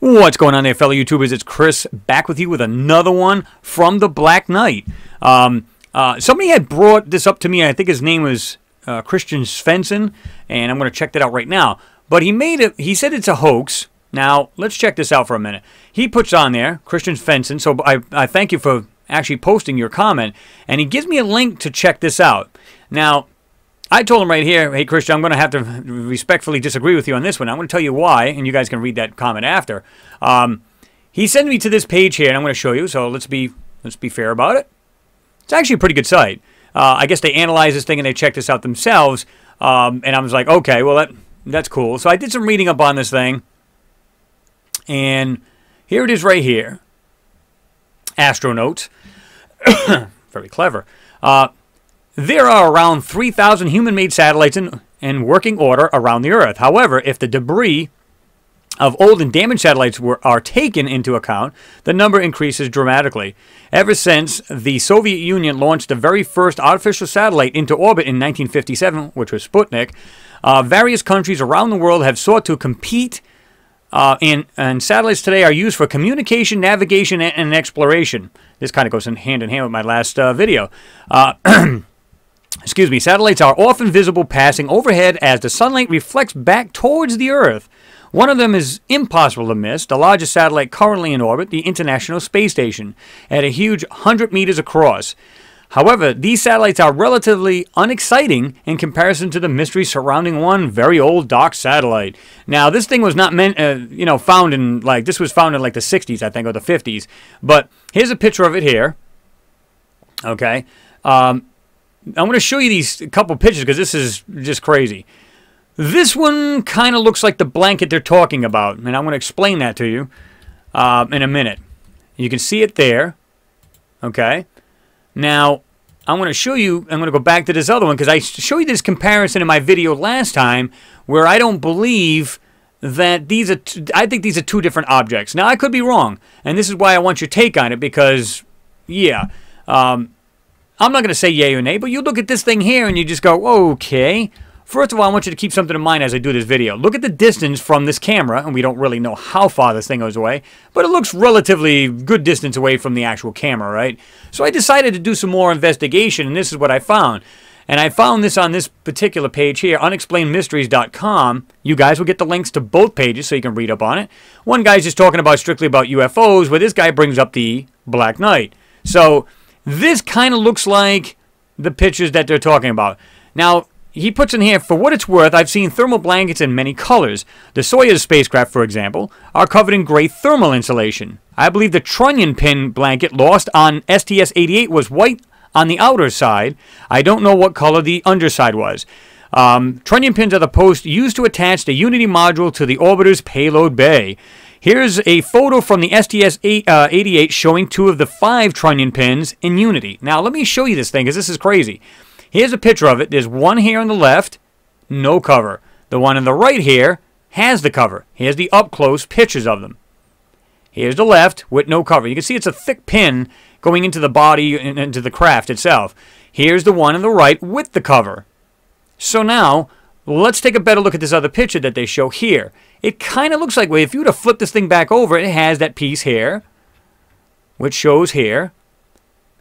What's going on there, fellow YouTubers? It's Chris back with you with another one from the Black Knight. Somebody had brought this up to me. I think his name was Christian Svensson, and I'm going to check that out right now. But he made it. He said it's a hoax. Now, let's check this out for a minute. He puts on there, Christian Svensson, so I thank you for actually posting your comment, and he gives me a link to check this out. Now, I told him right here, hey, Christian, I'm going to have to respectfully disagree with you on this one. I'm going to tell you why, and you guys can read that comment after. He sent me to this page here, and I'm going to show you, so let's be fair about it. It's actually a pretty good site. I guess they analyzed this thing, and they checked this out themselves, and I was like, okay, well, that's cool. So I did some reading up on this thing, and here it is right here. Astronautes. Very clever. There are around 3,000 human-made satellites in working order around the Earth. However, if the debris of old and damaged satellites are taken into account, the number increases dramatically. Ever since the Soviet Union launched the very first artificial satellite into orbit in 1957, which was Sputnik, various countries around the world have sought to compete, and satellites today are used for communication, navigation, and exploration. This kind of goes hand in hand with my last video. Excuse me, satellites are often visible passing overhead as the sunlight reflects back towards the Earth. One of them is impossible to miss, the largest satellite currently in orbit, the International Space Station, at a huge 100 meters across. However, these satellites are relatively unexciting in comparison to the mystery surrounding one very old dark satellite. Now, this thing was not found in, this was found in the 60s, I think, or the 50s. But here's a picture of it here. Okay. I'm going to show you these couple pictures because this is just crazy. This one kind of looks like the blanket they're talking about, and I'm going to explain that to you in a minute. You can see it there. Okay. Now, I'm going to show you, I'm going to go back to this other one because I showed you this comparison in my video last time where I don't believe that these are, I think these are two different objects. Now, I could be wrong, and this is why I want your take on it because, yeah, I'm not going to say yay or nay, but you look at this thing here and you just go, okay. First of all, I want you to keep something in mind as I do this video. Look at the distance from this camera, and we don't really know how far this thing goes away, but it looks relatively good distance away from the actual camera, right? So I decided to do some more investigation, and this is what I found. And I found this on this particular page here, unexplainedmysteries.com. You guys will get the links to both pages so you can read up on it. One guy's just talking about strictly about UFOs, where this guy brings up the Black Knight. So this kind of looks like the pictures that they're talking about. Now, he puts in here, for what it's worth, I've seen thermal blankets in many colors. The Soyuz spacecraft, for example, are covered in gray thermal insulation. I believe the trunnion pin blanket lost on STS-88 was white on the outer side. I don't know what color the underside was. Trunnion pins are the posts used to attach the Unity module to the orbiter's payload bay. Here's a photo from the STS-88 showing 2 of the 5 trunnion pins in Unity. Now, let me show you this thing, because this is crazy. Here's a picture of it. There's one here on the left, no cover. The one on the right here has the cover. Here's the up-close pictures of them. Here's the left with no cover. You can see it's a thick pin going into the body and into the craft itself. Here's the one on the right with the cover. So now, let's take a better look at this other picture that they show here. It kind of looks like, well, if you were to flip this thing back over, it has that piece here, which shows here,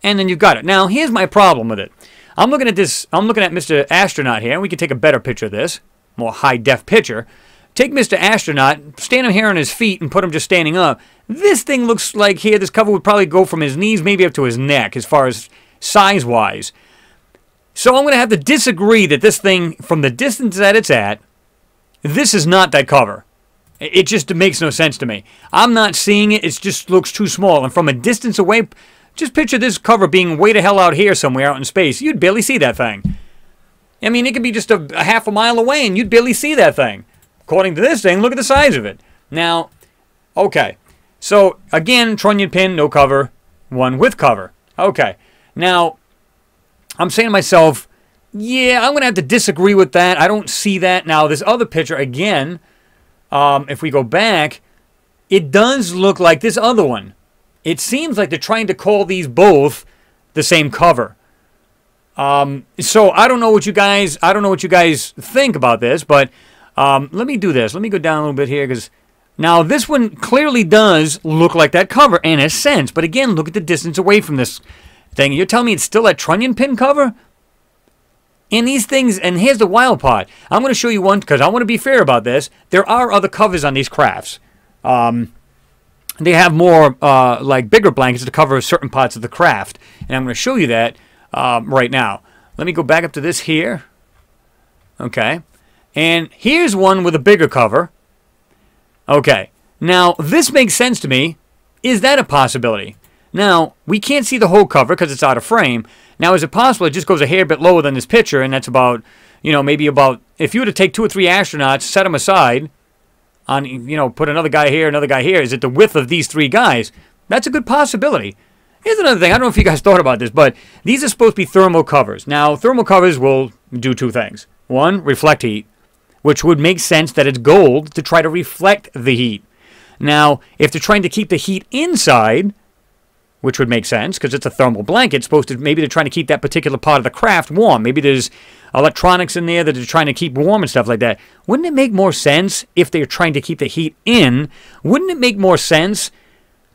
and then you've got it. Now, here's my problem with it. I'm looking at this, I'm looking at Mr. Astronaut here, and we can take a better picture of this, more high-def picture. Take Mr. Astronaut, stand him here on his feet, and put him just standing up. This thing looks like here, this cover would probably go from his knees maybe up to his neck, as far as size-wise. So I'm going to have to disagree that this thing, from the distance that it's at, this is not that cover. It just makes no sense to me. I'm not seeing it. It just looks too small. And from a distance away, just picture this cover being way the hell out here somewhere out in space. You'd barely see that thing. I mean, it could be just a half a mile away, and you'd barely see that thing. According to this thing, look at the size of it. Now, okay. So, again, trunnion pin, no cover. One with cover. Okay. Now, I'm saying to myself, yeah, I'm going to have to disagree with that. I don't see that. Now, this other picture, again, if we go back, it does look like this other one. It seems like they're trying to call these both the same cover. So I don't know what you guys think about this, but let me do this. Let me go down a little bit here because Now, this one clearly does look like that cover in a sense, but again, look at the distance away from this thing. You're telling me it's still that trunnion pin cover? And these things, and here's the wild part. I'm going to show you one, because I want to be fair about this. There are other covers on these crafts. They have more, like, bigger blankets to cover certain parts of the craft. And I'm going to show you that right now. Let me go back up to this here. Okay. And here's one with a bigger cover. Okay. Now, this makes sense to me. Is that a possibility? Now, we can't see the whole cover because it's out of frame. Now, is it possible it just goes a hair bit lower than this picture, and that's about, you know, maybe about, if you were to take 2 or 3 astronauts, set them aside, on, you know, put another guy here, is it the width of these 3 guys? That's a good possibility. Here's another thing. I don't know if you guys thought about this, but these are supposed to be thermal covers. Now, thermal covers will do 2 things. 1, reflect heat, which would make sense that it's gold to try to reflect the heat. Now, if they're trying to keep the heat inside, which would make sense because it's a thermal blanket, it's supposed to, maybe they're trying to keep that particular part of the craft warm. Maybe there's electronics in there that they're trying to keep warm and stuff like that. Wouldn't it make more sense if they're trying to keep the heat in? Wouldn't it make more sense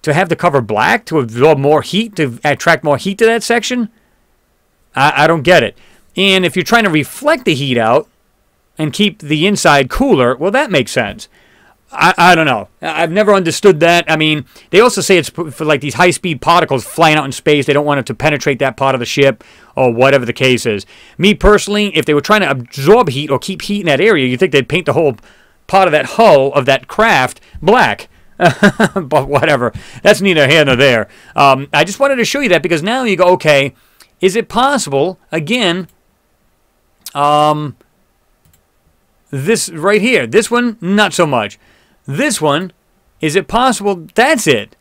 to have the cover black to absorb more heat, to attract more heat to that section? I don't get it. And if you're trying to reflect the heat out and keep the inside cooler, well, that makes sense. I don't know. I've never understood that. I mean, they also say it's for like these high-speed particles flying out in space. They don't want it to penetrate that part of the ship or whatever the case is. Me personally, if they were trying to absorb heat or keep heat in that area, you'd think they'd paint the whole part of that hull of that craft black. But whatever. That's neither here nor there. I just wanted to show you that because now you go, okay, is it possible, again, this right here, this one, not so much. This one, is it possible? That's it.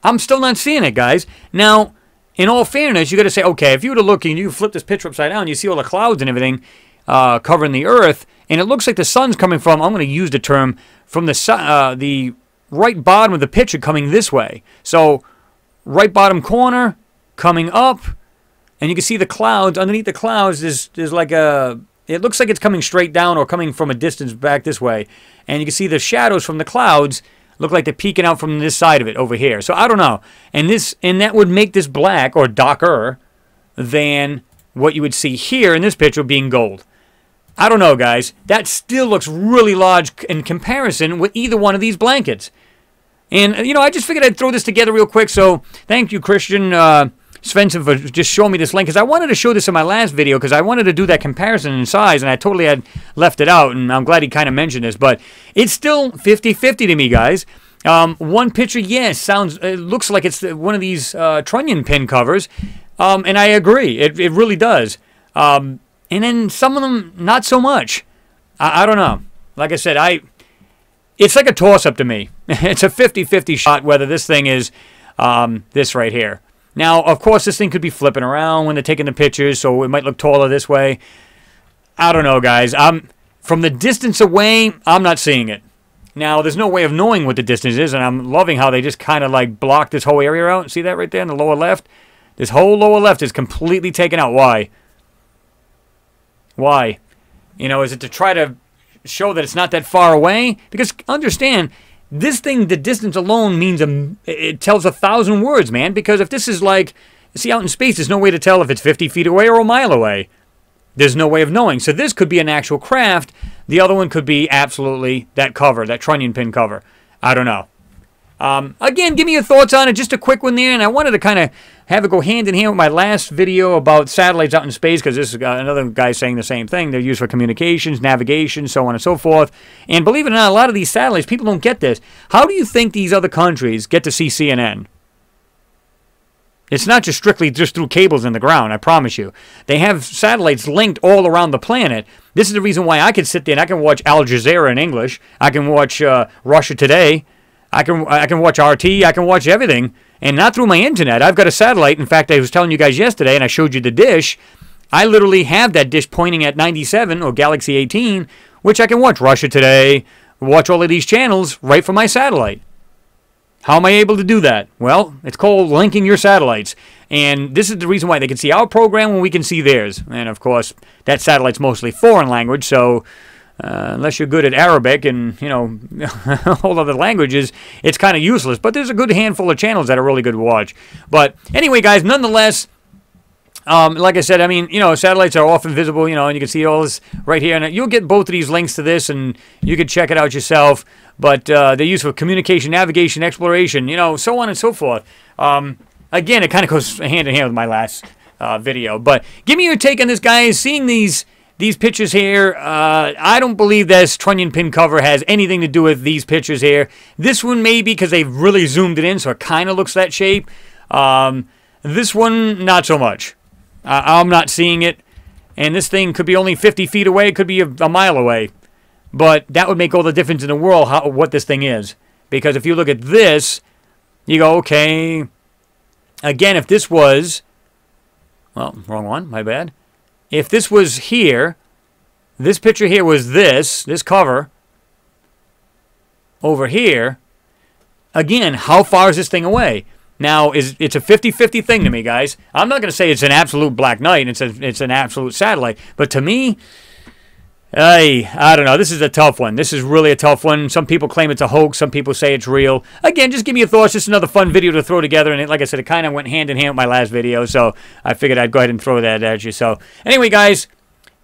I'm still not seeing it, guys. Now, in all fairness, you got to say, okay, if you were to look and you flip this picture upside down, you see all the clouds and everything covering the Earth, and it looks like the sun's coming from, I'm going to use the term, from the right bottom of the picture coming this way. So, right bottom corner, coming up, and you can see the clouds. Underneath the clouds, there's like a... It looks like it's coming straight down or coming from a distance back this way. And you can see the shadows from the clouds look like they're peeking out from this side of it over here. So I don't know. And that would make this black or darker than what you would see here in this picture being gold. I don't know, guys. That still looks really large in comparison with either one of these blankets. And, you know, I just figured I'd throw this together real quick. So thank you, Christian Svensson, for just showing me this link, because I wanted to show this in my last video because I wanted to do that comparison in size, and I totally had left it out, and I'm glad he kind of mentioned this, but it's still 50-50 to me, guys. One picture, yes, it looks like it's one of these trunnion pin covers, and I agree, it really does. And then some of them, not so much. I don't know. Like I said, it's like a toss-up to me. It's a 50-50 shot whether this thing is this right here. Now, of course, this thing could be flipping around when they're taking the pictures, so it might look taller this way. I don't know, guys. From the distance away, I'm not seeing it. Now, there's no way of knowing what the distance is, and I'm loving how they just kind of like block this whole area out. See that right there in the lower left? This whole lower left is completely taken out. Why? Why? You know, is it to try to show that it's not that far away? Because understand, this thing, the distance alone means it tells 1,000 words, man. Because if this is like, see, out in space, there's no way to tell if it's 50 feet away or a mile away. There's no way of knowing. So this could be an actual craft. The other one could be absolutely that cover, that trunnion pin cover. I don't know. Again, give me your thoughts on it. Just a quick one there. And I wanted to kind of have it go hand in hand with my last video about satellites out in space, because this is another guy saying the same thing. They're used for communications, navigation, so on and so forth. And believe it or not, a lot of these satellites, people don't get this. How do you think these other countries get to see CNN? It's not just strictly just through cables in the ground, I promise you. They have satellites linked all around the planet. This is the reason why I can sit there and I can watch Al Jazeera in English. I can watch Russia Today. I can watch RT. I can watch everything. And not through my internet. I've got a satellite. In fact, I was telling you guys yesterday, and I showed you the dish. I literally have that dish pointing at 97 or Galaxy 18, which I can watch Russia Today, watch all of these channels right from my satellite. How am I able to do that? Well, it's called linking your satellites. And this is the reason why they can see our program when we can see theirs. And, of course, that satellite's mostly foreign language, so unless you're good at Arabic and, you know, all other languages, it's kind of useless. But there's a good handful of channels that are really good to watch. But anyway, guys, nonetheless, like I said, I mean, you know, satellites are often visible, you know, and you can see all this right here. And you'll get both of these links to this, and you can check it out yourself. But they're used for communication, navigation, exploration, you know, so on and so forth. Again, it kind of goes hand in hand with my last video. But give me your take on this, guys. Seeing these pictures here, I don't believe this trunnion pin cover has anything to do with these pictures here. This one maybe because they've really zoomed it in, so it kind of looks that shape. This one, not so much. I'm not seeing it. And this thing could be only 50 feet away. It could be a mile away. But that would make all the difference in the world what this thing is. Because if you look at this, you go, okay. Again, if this was... Well, wrong one. My bad. If this was here, this picture here was this cover. Over here. Again, how far is this thing away? Now, it's a 50-50 thing to me, guys. I'm not going to say it's an absolute black night. It's an absolute satellite. But to me, I don't know. This is a tough one. This is really a tough one. Some people claim it's a hoax. Some people say it's real. Again, just give me your thoughts. Just another fun video to throw together. And like I said, it kind of went hand in hand with my last video. So I figured I'd go ahead and throw that at you. So anyway, guys,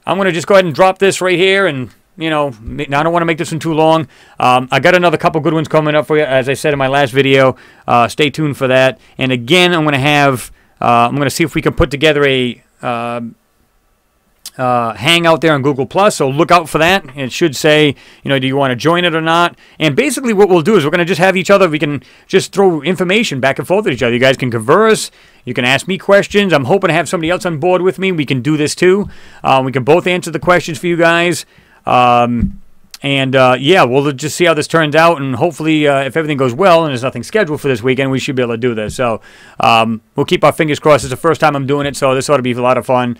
I'm going to just go ahead and drop this right here. And, you know, I don't want to make this one too long. I got another couple good ones coming up for you, as I said in my last video. Stay tuned for that. And again, I'm going to see if we can put together a hangout there on Google+, so look out for that. It should say, you know, do you want to join it or not? And basically what we'll do is we're going to just have each other, we can just throw information back and forth with each other. You guys can converse, you can ask me questions. I'm hoping to have somebody else on board with me. We can do this too. We can both answer the questions for you guys. Yeah, we'll just see how this turns out, and hopefully if everything goes well and there's nothing scheduled for this weekend, we should be able to do this. So we'll keep our fingers crossed. It's the first time I'm doing it, so this ought to be a lot of fun.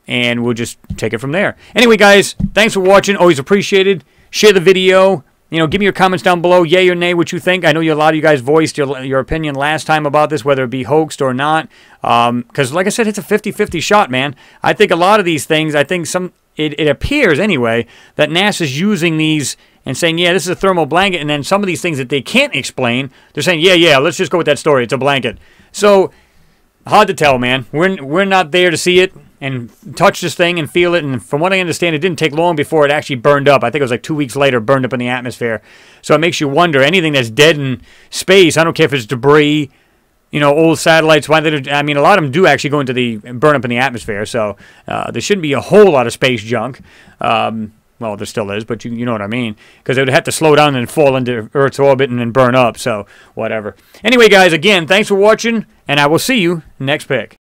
And we'll just take it from there. Anyway, guys, thanks for watching. Always appreciated. Share the video. You know, give me your comments down below, yay or nay, what you think. I know a lot of you guys voiced your opinion last time about this, whether it be hoaxed or not. Because, like I said, it's a 50-50 shot, man. I think a lot of these things, it appears anyway, that NASA's using these and saying, yeah, this is a thermal blanket. And then some of these things that they can't explain, they're saying, yeah, let's just go with that story. It's a blanket. So, hard to tell, man. We're not there to see it and touch this thing and feel it. And from what I understand, it didn't take long before it actually burned up. I think it was like 2 weeks later, burned up in the atmosphere. So it makes you wonder, anything that's dead in space, I don't care if it's debris, you know, old satellites, I mean, a lot of them do actually go into burn up in the atmosphere. So there shouldn't be a whole lot of space junk. Well, there still is, but you know what I mean. Because it would have to slow down and fall into Earth's orbit and then burn up. So, whatever. Anyway, guys, again, thanks for watching, and I will see you next pick.